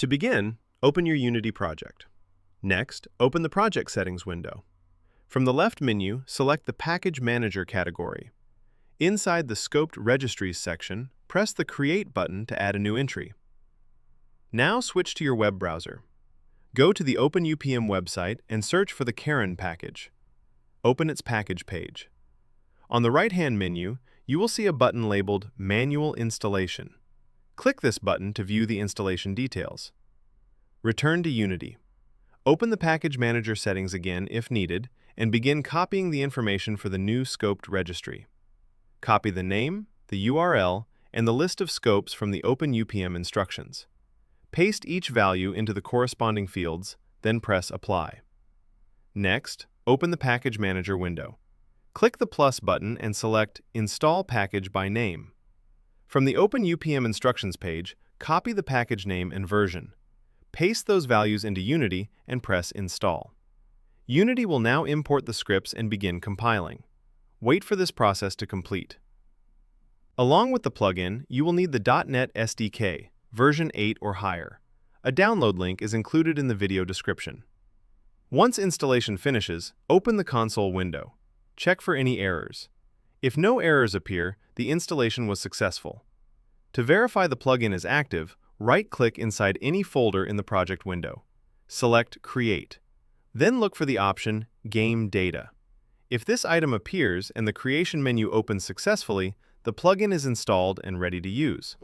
To begin, open your Unity project. Next, open the Project Settings window. From the left menu, select the Package Manager category. Inside the Scoped Registries section, press the Create button to add a new entry. Now switch to your web browser. Go to the OpenUPM website and search for the Charon package. Open its package page. On the right-hand menu, you will see a button labeled Manual Installation. Click this button to view the installation details. Return to Unity. Open the Package Manager settings again if needed, and begin copying the information for the new scoped registry. Copy the name, the URL, and the list of scopes from the OpenUPM instructions. Paste each value into the corresponding fields, then press Apply. Next, open the Package Manager window. Click the plus button and select Install Package by Name. From the OpenUPM instructions page, copy the package name and version. Paste those values into Unity and press Install. Unity will now import the scripts and begin compiling. Wait for this process to complete. Along with the plugin, you will need the .NET SDK, version 8 or higher. A download link is included in the video description. Once installation finishes, open the console window. Check for any errors. If no errors appear, the installation was successful. To verify the plugin is active, right-click inside any folder in the project window. Select Create. Then look for the option Game Data. If this item appears and the creation menu opens successfully, the plugin is installed and ready to use.